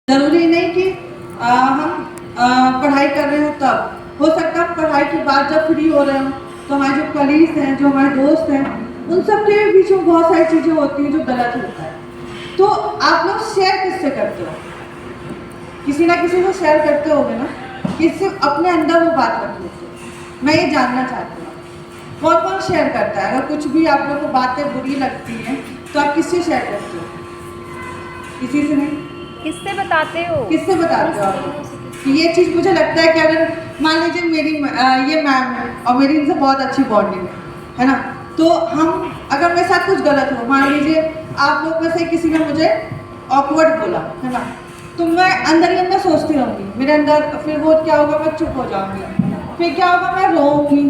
ज़रूरी नहीं कि हम पढ़ाई कर रहे हो तब हो सकता है पढ़ाई के बाद जब फ्री हो रहे हो तो हमारे जो कलीग्स हैं, जो हमारे दोस्त हैं, उन सब के बीच में बहुत सारी चीज़ें होती हैं जो गलत होता है। तो आप लोग शेयर किससे करते हो? किसी ना किसी को शेयर करते होगे ना, किससे अपने अंदर वो बात रख लेते हो। मैं ये जानना चाहती हूँ कौन कौन शेयर करता है? अगर कुछ भी आप लोग को बातें बुरी लगती हैं तो आप किससे शेयर करते हो? किसी से नहीं? किससे बताते हो? किससे बताते हो आप? कि ये चीज़ मुझे लगता है कि अगर मान लीजिए मेरी ये मैम है और मेरी इनसे बहुत अच्छी बॉन्डिंग है ना, तो हम अगर मेरे साथ कुछ गलत हो, मान लीजिए आप लोग में से किसी ने मुझे ऑकवर्ड बोला है ना, तो मैं अंदर ही अंदर सोचती रहूँगी, मेरे अंदर फिर वो क्या होगा, मैं चुप हो जाऊँगी, फिर क्या होगा, मैं रोऊँगी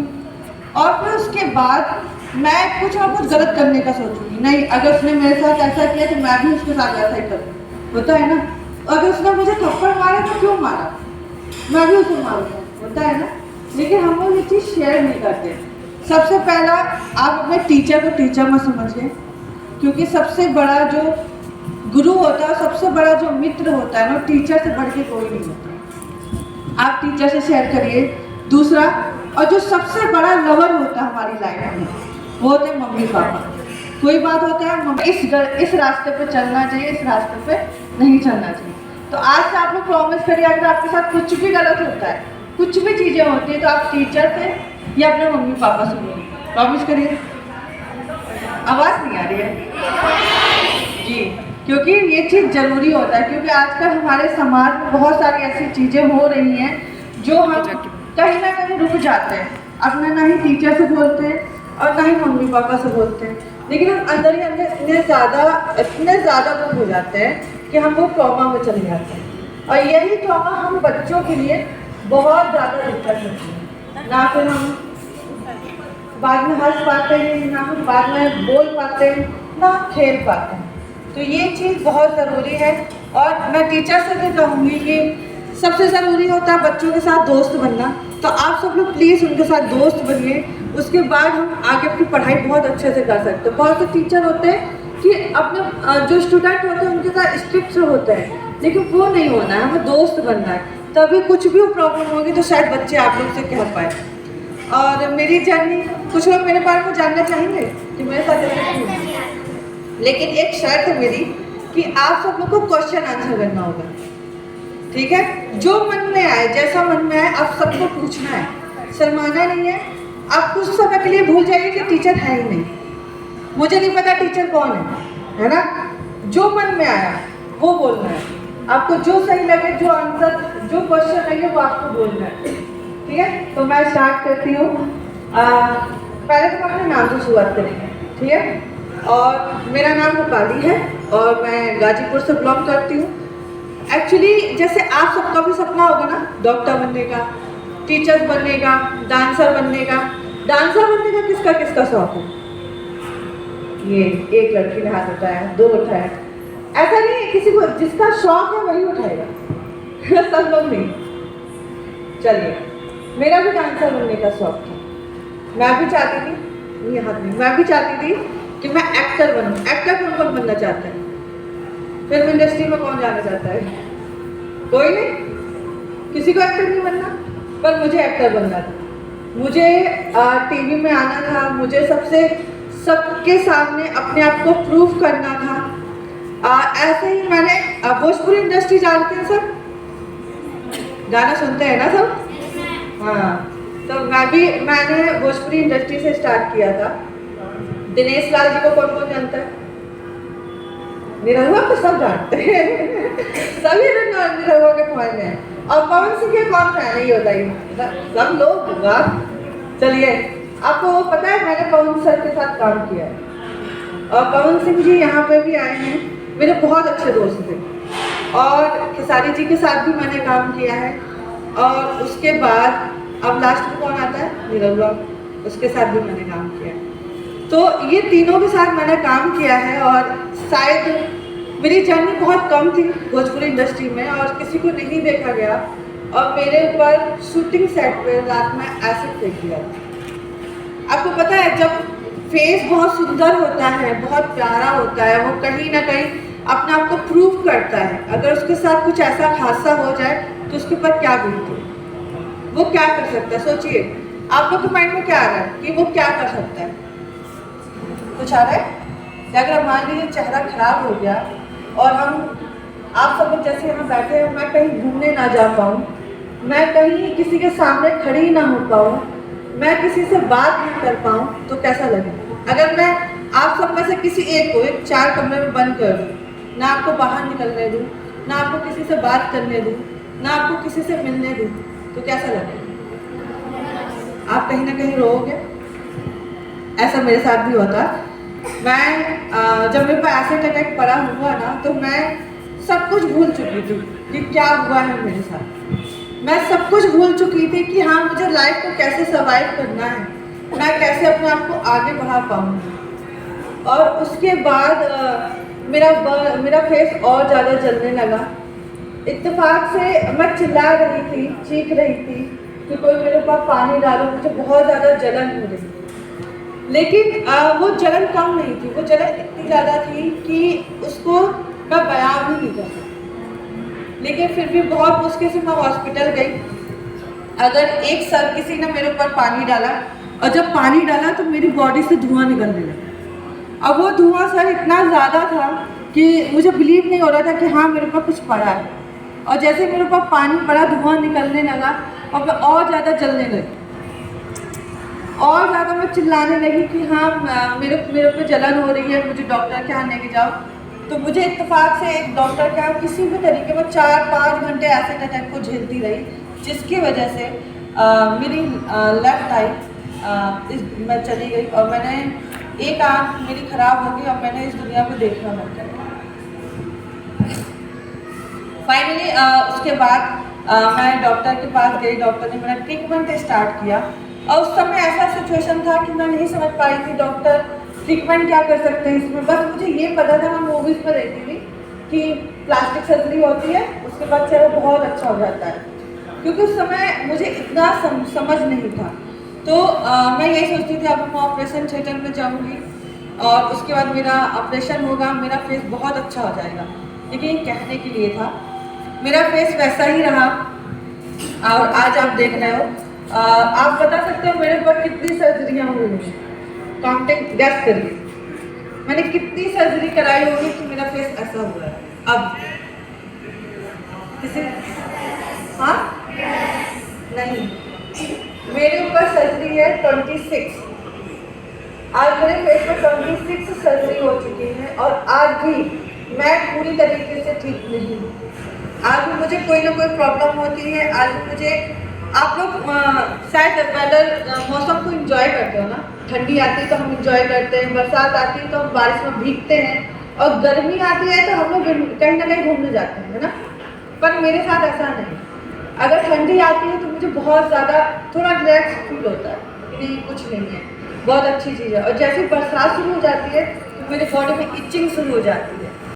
और फिर उसके बाद मैं कुछ ना कुछ गलत करने का सोचूंगी। नहीं, अगर उसने मेरे साथ ऐसा किया तो मैं भी उसके साथ ऐसा ही करूँ, होता है ना। अगर उसने मुझे थप्पड़ मारा तो क्यों मारा, मैं भी उसे मारूंगा, होता है ना। लेकिन हम लोग ये चीज़ शेयर नहीं करते। सबसे पहला आप अपने टीचर को टीचर मत समझिए, क्योंकि सबसे बड़ा जो गुरु होता है, सबसे बड़ा जो मित्र होता है ना, टीचर से बढ़ के कोई नहीं होता। आप टीचर से शेयर करिए। दूसरा, और जो सबसे बड़ा लवर होता है हमारी लाइफ में, वो होते हैं मम्मी पापा। कोई बात होता है मम्मी इस रास्ते पे चलना चाहिए, इस रास्ते पे नहीं चलना चाहिए। तो आज से आप लोग प्रॉमिस करिए, अगर आपके साथ कुछ भी गलत होता है, कुछ भी चीज़ें होती है, तो आप टीचर से या अपने मम्मी पापा से बोलिए। प्रॉमिस करिए। आवाज़ नहीं आ रही है जी, क्योंकि ये चीज़ ज़रूरी होता है, क्योंकि आजकल हमारे समाज में बहुत सारी ऐसी चीज़ें हो रही हैं जो हम कहीं ना कहीं रुक जाते हैं, अपने ना ही टीचर से बोलते हैं और ना ही मम्मी पापा से बोलते हैं, लेकिन हम अंदर ही अंदर इतने ज़्यादा दुख हो जाते हैं कि हम वो ट्रॉमा में चले जाते हैं। और यही ट्रॉमा हम बच्चों के लिए बहुत ज़्यादा दिक्कत होती है। ना फिर हम बाद में हंस पाते हैं, ना हम बाद में बोल पाते हैं, ना हम खेल पाते हैं। तो ये चीज़ बहुत ज़रूरी है। और मैं टीचर से भी कहूँगी कि सबसे ज़रूरी होता है बच्चों के साथ दोस्त बनना। तो आप सब लोग प्लीज़ उनके साथ दोस्त बनिए, उसके बाद हम आगे अपनी पढ़ाई बहुत अच्छे से कर सकते हैं। बहुत से टीचर होते हैं कि अपने जो स्टूडेंट होते हैं उनके साथ स्ट्रिक्ट होते हैं, लेकिन वो नहीं होना है, हमें दोस्त बनना है। तभी कुछ भी प्रॉब्लम होगी तो शायद बच्चे आप लोग से कह पाए। और मेरी जर्नी, कुछ लोग मेरे बारे में जानना चाहेंगे कि मेरे साथ ऐसा क्यों है, लेकिन एक शर्त है मेरी कि आप सब लोग को क्वेश्चन आंसर करना होगा, ठीक है। जो मन में आए, जैसा मन में आए, आप सबको पूछना है, शर्माना नहीं है। आप कुछ समय के लिए भूल जाइए कि टीचर है ही नहीं, मुझे नहीं पता टीचर कौन है ना। जो मन में आया वो बोलना है, आपको जो सही लगे, जो आंसर, जो क्वेश्चन लगे वो आपको बोलना है, ठीक है। तो मैं स्टार्ट करती हूँ। पहले तो अपने नाम से शुरुआत करेंगे, ठीक है। और मेरा नाम रूपाली है और मैं गाजीपुर से बिलोंग करती हूँ। एक्चुअली जैसे आप सबका भी सपना होगा ना, डॉक्टर बनने का, टीचर बनने का, डांसर बनने का। डांसर बनने का किसका किसका शौक है? ये एक लड़की ने हाथ उठाया, दो उठाया। ऐसा नहीं है, किसी को जिसका शौक है वही उठाएगा सब लोग नहीं। चलिए, मेरा भी डांसर बनने का शौक था। मैं भी चाहती थी, ये हाथ नहीं, मैं भी चाहती थी कि मैं एक्टर बनूं। एक्टर कौन कौन बनना चाहता है? फिल्म इंडस्ट्री में कौन जाना चाहता है? कोई नहीं, किसी को एक्टर नहीं बनना, पर मुझे एक्टर बनना था। मुझे टीवी में आना था, मुझे सबके सामने अपने आप को प्रूव करना था। ऐसे ही मैंने भोजपुरी इंडस्ट्री जानते हैं सब, गाना सुनते हैं ना सब? हाँ, तो मैंने भोजपुरी इंडस्ट्री से स्टार्ट किया था। दिनेश लाल जी को कौन कौन जानता है? निरहुआ को सब जानते हैं सभी निरहुआ के फैन हैं। और पवन सिंह के कौन फैन है ये बताइए? सब लोग। चलिए, आपको वो पता है मैंने पवन सर के साथ काम किया है और पवन सिंह जी यहाँ पे भी आए हैं, मेरे बहुत अच्छे दोस्त थे। और खेसारी जी के साथ भी मैंने काम किया है। और उसके बाद अब लास्ट में कौन आता है? निरहुआ, उसके साथ भी मैंने काम किया है। तो ये तीनों के साथ मैंने काम किया है। और शायद मेरी जर्नी बहुत कम थी भोजपुरी इंडस्ट्री में और किसी को नहीं देखा गया, और मेरे ऊपर शूटिंग सेट पे रात में एसिड फेंक दिया। आपको पता है, जब फेस बहुत सुंदर होता है, बहुत प्यारा होता है, वो कहीं ना कहीं अपने आप को प्रूव करता है, अगर उसके साथ कुछ ऐसा हादसा हो जाए तो उसके ऊपर क्या बीते, वो क्या कर सकता है। सोचिए आप लोग के माइंड में क्या आ रहा है कि वो क्या कर सकता है। कुछ आ रहा है कि अगर मान लीजिए चेहरा खराब हो गया और हम आप सब लोग जैसे यहाँ बैठे हैं, मैं कहीं घूमने ना जा पाऊँ, मैं कहीं किसी के सामने खड़ी ना हो पाऊँ, मैं किसी से बात ना कर पाऊँ, तो कैसा लगे। अगर मैं आप सब में से किसी एक को एक 4 कमरे में बंद कर दूँ, ना आपको बाहर निकलने दूँ, ना आपको किसी से बात करने दूँ, ना आपको किसी से मिलने दूँ, तो कैसा लगेगा। आप कहीं ना कहीं रोओगे। ऐसा मेरे साथ भी होता। मैं जब मेरे पास एसिड अटैक पड़ा हुआ ना, तो मैं सब कुछ भूल चुकी थी कि क्या हुआ है मेरे साथ। मैं सब कुछ भूल चुकी थी कि हाँ मुझे लाइफ को कैसे सर्वाइव करना है, मैं कैसे अपने आप को आगे बढ़ा पाऊँगी। और उसके बाद मेरा फेस और ज़्यादा जलने लगा। इत्तेफाक से मैं चिल्ला रही थी, चीख रही थी कि कोई मेरे ऊपर पानी डालो, मुझे बहुत ज़्यादा जलन हो रही थी। लेकिन वो जलन कम नहीं थी, वो जलन इतनी ज़्यादा थी कि उसको मैं बयां भी नहीं कर सकती। लेकिन फिर भी बहुत मुश्किल से मैं हॉस्पिटल गई। अगर एक सर किसी ने मेरे ऊपर पानी डाला, और जब पानी डाला तो मेरी बॉडी से धुआं निकलने लगा। अब वो धुआं सर इतना ज़्यादा था कि मुझे बिलीव नहीं हो रहा था कि हाँ मेरे ऊपर कुछ पड़ा है। और जैसे मेरे ऊपर पानी पड़ा, धुआं निकलने लगा और मैं और ज़्यादा जलने लगी, और ज़्यादा मैं चिल्लाने लगी कि हाँ मेरे पे जलन हो रही है, मुझे डॉक्टर के यहाँ लेके जाओ। तो मुझे इत्तेफाक से एक डॉक्टर के यहाँ किसी भी तरीके में 4-5 घंटे एसिड अटैक को झेलती रही, जिसकी वजह से मेरी लेफ्ट आई मैं चली गई और मैंने एक आँख मेरी ख़राब हो गई और मैंने इस दुनिया को देखना बंद कर दिया। फाइनली उसके बाद मैं डॉक्टर के पास गई, डॉक्टर ने मेरा ट्रीटमेंट स्टार्ट किया। और उस समय ऐसा सिचुएशन था कि मैं नहीं समझ पाई थी डॉक्टर ट्रीटमेंट क्या कर सकते हैं इसमें। बस मुझे ये पता था, मैं मूवीज़ में देखती थी कि प्लास्टिक सर्जरी होती है, उसके बाद चेहरा बहुत अच्छा हो जाता है। क्योंकि उस समय मुझे इतना समझ नहीं था। तो मैं यही सोचती थी अब मैं ऑपरेशन थिएटर में जाऊँगी और उसके बाद मेरा ऑपरेशन होगा, मेरा फेस बहुत अच्छा हो जाएगा। लेकिन ये कहने के लिए था, मेरा फेस वैसा ही रहा। और आज आप देख रहे हो, आप बता सकते हो मेरे ऊपर कितनी सर्जरियाँ हुई हैं, काउंटिंग गैस करिए मैंने कितनी सर्जरी कराई होगी कि मेरा फेस ऐसा हुआ है। अब किसी हाँ नहीं, मेरे ऊपर सर्जरी है 26। आज मेरे फेस में 26 सर्जरी हो चुकी है और आज भी मैं पूरी तरीके से ठीक नहीं हूँ। आज भी मुझे कोई ना कोई प्रॉब्लम होती है। आज भी मुझे, आप लोग शायद वेदर मौसम को एंजॉय करते हो ना, ठंडी आती है तो हम एंजॉय करते हैं, बरसात आती है तो हम बारिश में भीगते हैं, और गर्मी आती है तो हम लोग कहीं ना कहीं घूमने जाते हैं, है ना। पर मेरे साथ ऐसा नहीं। अगर ठंडी आती है तो मुझे बहुत ज़्यादा थोड़ा रिलैक्स फील होता है कि नहीं कुछ नहीं है, बहुत अच्छी चीज़ है। और जैसे बरसात शुरू हो जाती है तो मेरे बॉडी में इचिंग शुरू हो जाती है।